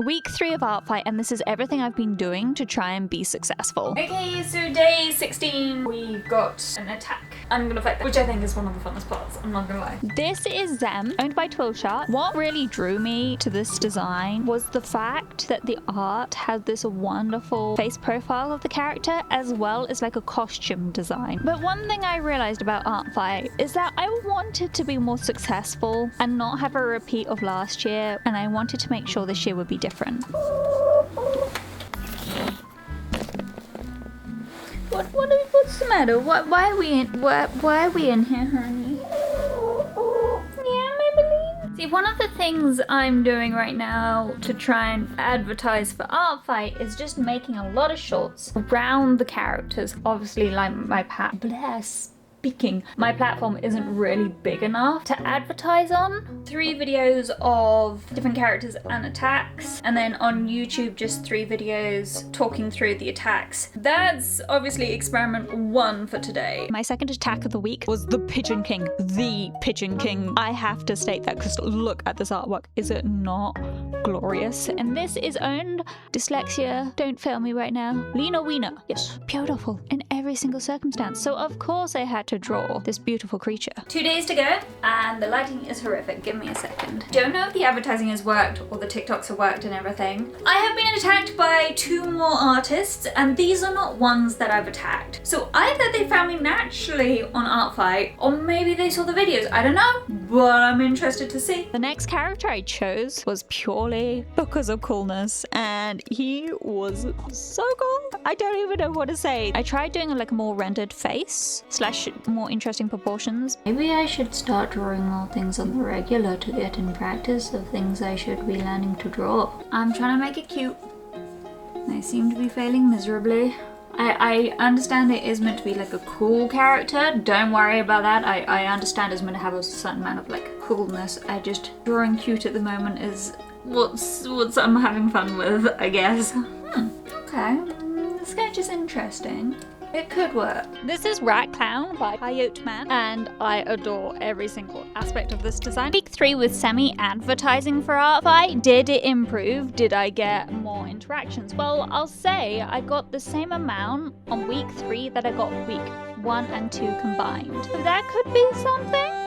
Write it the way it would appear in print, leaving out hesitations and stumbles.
Week 3 of Artfight, and this is everything I've been doing to try and be successful. Okay, so day 16, we've got an attack. I'm gonna fight that, which I think is one of the funnest parts, I'm not gonna lie. This is Zem, owned by Twilshot. What really drew me to this design was the fact that the art had this wonderful face profile of the character, as well as like a costume design. But one thing I realized about Artfight is that I wanted to be more successful and not have a repeat of last year, and I wanted to make sure this year would be different. What's the matter? Why are we in here, honey? Yeah, Maybelline? See, one of the things I'm doing right now to try and advertise for Artfight is just making a lot of shorts around the characters. Obviously, like my my platform isn't really big enough to advertise on. 3 videos of different characters and attacks, and then on YouTube just 3 videos talking through the attacks. That's obviously experiment 1 for today. My second attack of the week was the Pigeon King. The Pigeon King. I have to state that because look at this artwork. Is it not glorious? And this is owned, dyslexia, don't fail me right now, LeenerWeiner. Yes, beautiful in every single circumstance. So of course I had to draw this beautiful creature. 2 days to go, and the lighting is horrific. Give me a second. Don't know if the advertising has worked or the TikToks have worked and everything. I have been attacked by 2 more artists, and these are not ones that I've attacked. So either they found me naturally on Artfight, or maybe they saw the videos. I don't know, but I'm interested to see. The next character I chose was purely because of coolness, and he was so cool. I don't even know what to say. I tried doing like a more rendered face slash more interesting proportions. Maybe I should start drawing more things on the regular to get in practice of things I should be learning to draw. I'm trying to make it cute. I seem to be failing miserably. I understand it is meant to be like a cool character. Don't worry about that. I understand it's meant to have a certain amount of like coolness. I just, drawing cute at the moment is what's I'm having fun with, I guess. Okay, the sketch is interesting. It could work. This is Rat Clown by Coyote Man, and I adore every single aspect of this design. Week 3 with semi-advertising for Artfight. Did it improve? Did I get more interactions? Well, I'll say I got the same amount on week 3 that I got week 1 and 2 combined. So that could be something.